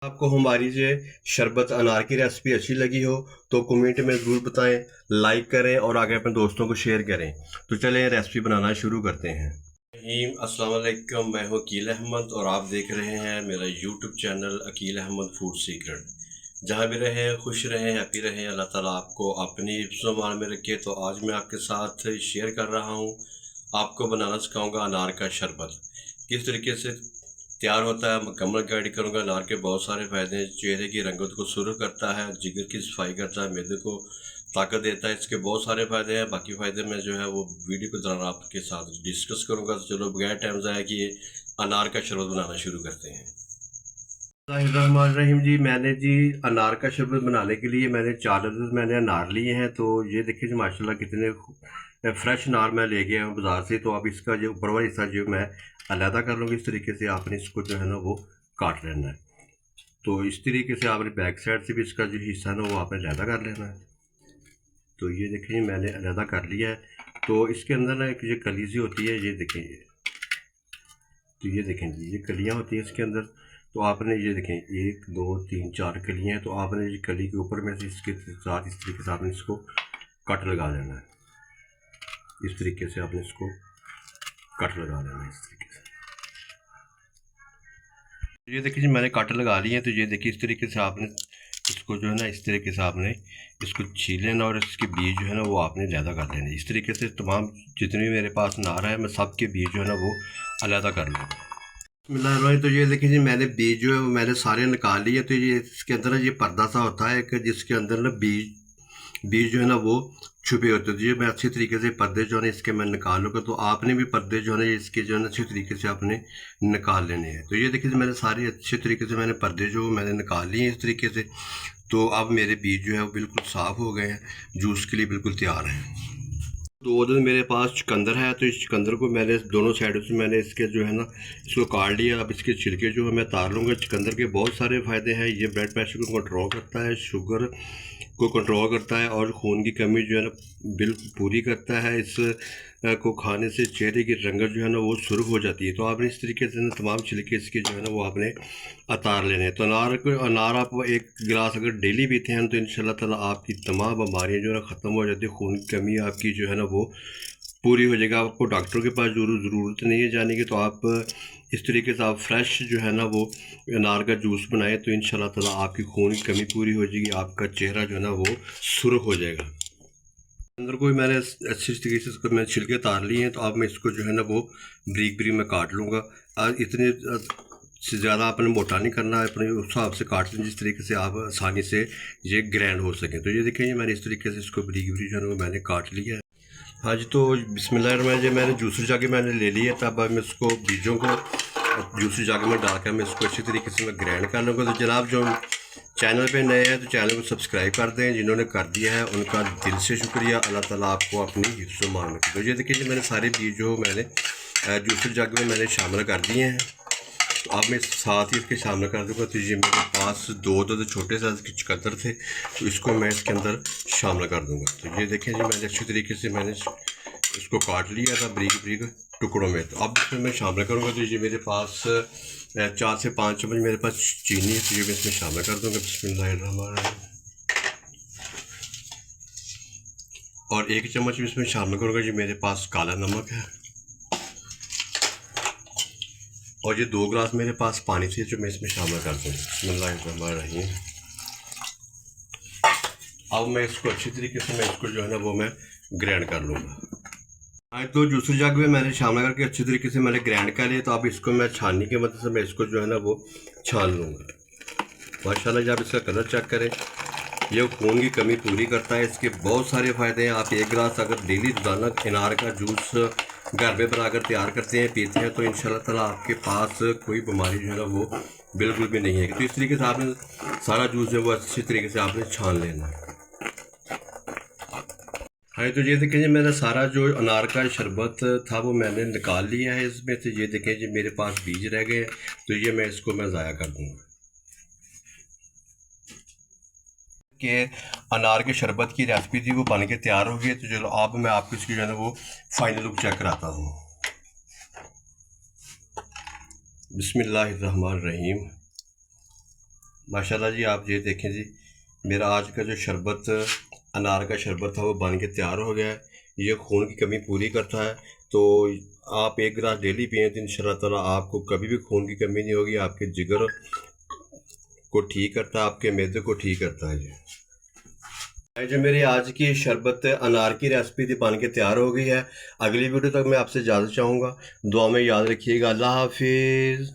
आपको हमारी ये शरबत अनार की रेसिपी अच्छी लगी हो तो कमेंट में ज़रूर बताएं, लाइक करें और आगे अपने दोस्तों को शेयर करें। तो चलें रेसिपी बनाना शुरू करते हैं। अस्सलाम वालेकुम, मैं हूँ अकील अहमद और आप देख रहे हैं मेरा YouTube channel Akeel Ahmed food secret. जहाँ भी रहें खुश रहें, हैप्पी रहें, अल्लाह ताला आपको अपनी हिफ्ज़-ओ-मान में रखे। तो आज मैं आपके साथ शेयर कर रहा हूँ, आपको बनाना सिखाऊंगा अनार का शरबत किस तरीके से तैयार होता है। मुकम्मल गाइड करूंगा। अनार के बहुत सारे फ़ायदे हैं। चेहरे की रंगत को सुर्ख करता है, जिगर की सफाई करता है, मैदे को ताकत देता है। इसके बहुत सारे फ़ायदे हैं। बाकी फ़ायदे मैं जो है वो वीडियो के दौरान आपके साथ डिस्कस करूंगा। तो चलो बगैर टाइम ज़ाया किए अनार का शरबत बनाना शुरू करते हैं। रहीम जी, मैंने जी अनार का शरबत बनाने के लिए मैंने 4 दर्जन मैंने अनार लिए हैं। तो ये देखिए जी माशाल्लाह कितने फ्रेश अनार मैं ले गया हूँ बाज़ार से। तो अब इसका जो ऊपर वाला हिस्सा जो मैं अलहदा कर लूँगी। इस तरीके से आपने इसको जो है ना वो काट लेना है। तो इस तरीके से आपने बैक साइड से भी इसका जो हिस्सा है ना वो आपने अलहदा कर लेना है। तो ये देखिए मैंने अलहदा कर लिया है। तो इसके अंदर ना एक ये कली सी होती है, ये देखें। तो ये देखें जी, ये कलियाँ होती हैं इसके अंदर। तो आपने ये देखें 1 2 3 4 कलियाँ हैं। तो आपने ये कली के ऊपर में से इसके साथ इस तरीके से आपने इसको कट लगा लेना है। इस तरीके से आपने इसको कट लगा लेना है इस तरीके से। ये देखिए जी मैंने कट लगा लिए हैं। तो ये देखिए इस तरीके से आपने इसको जो है ना इस तरीके से आपने इसको छील लेना और इसके बीज जो है ना वो आपने अलहदा कर लेना। इस तरीके से तमाम जितनी भी मेरे पास अनार है मैं सब के बीज जो है ना वो अलहदा कर लूँगा। बिस्मिल्लाह। तो ये देखिए जी मैंने बीज जो है वो मैंने सारे निकाल लिए। तो ये इसके अंदर ना ये पर्दा सा होता है कि जिसके अंदर ना बीज बीज जो है ना वो छुपे होते हैं। तो ये मैं अच्छी तरीके से पर्दे जो है ना इसके मैं निकाल लूँगा। तो आपने भी पर्दे जो है ना इसके जो है ना अच्छी तरीके से आपने निकाल लेने हैं। तो ये देखिए मैंने सारे अच्छे तरीके से मैंने पर्दे जो मैंने निकाल लिए हैं इस तरीके से। तो अब मेरे बीज जो है वो बिल्कुल साफ़ हो गए हैं, जूस के लिए बिल्कुल तैयार हैं। 2 दिन मेरे पास चुकंदर है। तो इस चुकंदर को मैंने दोनों साइडों से मैंने इसके जो है ना इसको काट लिया। अब इसके छिलके जो है मैं तार लूँगा। चुकंदर के बहुत सारे फ़ायदे हैं। ये ब्लड प्रेशर को कंट्रोल करता है, शुगर को कंट्रोल करता है और खून की कमी जो है ना बिल्कुल पूरी करता है। इस को खाने से चेहरे की रंगत जो है ना वो सुर्ख हो जाती है। तो आपने इस तरीके से ना तमाम छिलके इसके जो है ना वो आपने उतार लेने हैं। तो अनार आप एक गिलास अगर डेली पीते हैं तो इंशाल्लाह ताला आपकी तमाम बीमारियां जो है ख़त्म हो जाती है। खून की कमी आपकी जो है ना वो पूरी हो जाएगा। आपको डॉक्टर के पास ज़रूरत नहीं है जाने की। तो आप इस तरीके से आप फ्रेश जो है ना वो अनार का जूस बनाएं तो इंशाल्लाह ताला आपकी खून की कमी पूरी हो जाएगी। आपका चेहरा जो है ना वो सुर्ख हो जाएगा। अंदर को मैंने अच्छी तरीके से इसको मैंने छिलके तार लिए हैं। तो अब मैं इसको जो है ना वो ब्रीक ब्रीक में काट लूँगा। इतने से ज़्यादा आपने मोटा नहीं करना है, अपने उस हिसाब से काट लें जिस तरीके से आप आसानी से ये ग्रैंड हो सके। तो ये देखें मैंने इस तरीके से इसको ब्रीक ब्रीक जो है वो मैंने काट लिया है। हाँ जी, तो बिस्मिल्लाह जो मैंने जूसर जाके मैंने ले लिया। तब मैं इसको बीजों को जूसर जाके में डालकर मैं इसको अच्छी तरीके से मैं ग्रैंड कर लूँगा। तो जनाब जो चैनल पे नए हैं तो चैनल को सब्सक्राइब कर दें। जिन्होंने कर दिया है उनका दिल से शुक्रिया। अल्लाह ताला आपको अपनी हिफ्ज़-ओ-मान रखे। तो ये देखिए जी मैंने सारे बीज जो मैंने जूसर जग में मैंने शामिल कर दिए हैं। तो अब मैं साथ ही इसके शामिल कर दूँगा। तो ये मेरे पास दो छोटे साइज़ के चुकंदर थे, तो इसको मैं इसके अंदर शामिल कर दूँगा। तो ये देखें जी मैंने अच्छी तरीके से मैंने इसको काट लिया था बारीक बारीक टुकड़ों में। तो अब इसमें मैं शामिल करूँगा। तो ये मेरे पास 4 से 5 चम्मच मेरे पास चीनी है। तो ये मैं इसमें शामिल कर दूँगा। बिस्मिल्लाहिर्रहमानिर्रहीम। और 1 चम्मच इसमें शामिल करूँगा जी मेरे पास काला नमक है। और ये 2 गिलास मेरे पास पानी थे जो मैं इसमें शामिल कर दूँगा। बिस्मिल्लाहिर्रहमानिर्रहीम। अब मैं इसको अच्छी तरीके से मैं इसको जो है ना वो मैं ग्राइंड कर लूँगा। हाँ, तो जूसर जग में मैंने शामिल करके अच्छी तरीके से मैंने ग्राइंड कर लिया। तो अब इसको मैं छाननी की मदद से मैं इसको जो है ना वो छान लूँगा। माशाल्लाह जब इसका कलर चेक करें, ये खून की कमी पूरी करता है। इसके बहुत सारे फ़ायदे हैं। आप 1 गिलास अगर डेली रोज़ाना अनार का जूस घर में बनाकर तैयार करते हैं पीते हैं तो इंशाल्लाह ताला आपके पास कोई बीमारी जो है ना वो बिल्कुल भी नहीं है। तो इस तरीके से आपने सारा जूस जो है वो अच्छी तरीके से आपने छान लेना है। हाँ, तो ये देखें जी मैंने सारा जो अनार का शरबत था वो मैंने निकाल लिया है इसमें से। ये देखें जी मेरे पास बीज रह गए हैं। तो ये मैं इसको मैं ज़ाया कर दूँगा। कि अनार के शरबत की रेसिपी थी वो बन के तैयार हो गई। तो चलो अब मैं आपको इसकी जो है ना वो फाइनल लुक चेक कराता हूँ। बिस्मिल्लाहिर्रहमानिर्रहीम। माशाल्लाह जी, आप ये देखें जी, मेरा आज का जो शरबत अनार का शरबत था वो बन के तैयार हो गया है। ये खून की कमी पूरी करता है। तो आप एक गिलास डेली पिएँ तो इंशाल्लाह ताला आपको कभी भी खून की कमी नहीं होगी। आपके जिगर को ठीक करता है, आपके मैदे को ठीक करता है जी। जो मेरी आज की शरबत अनार की रेसिपी थी बन के तैयार हो गई है। अगली वीडियो तक मैं आपसे इजाज़त चाहूँगा। दुआ में याद रखिएगा। अल्लाह हाफिज़।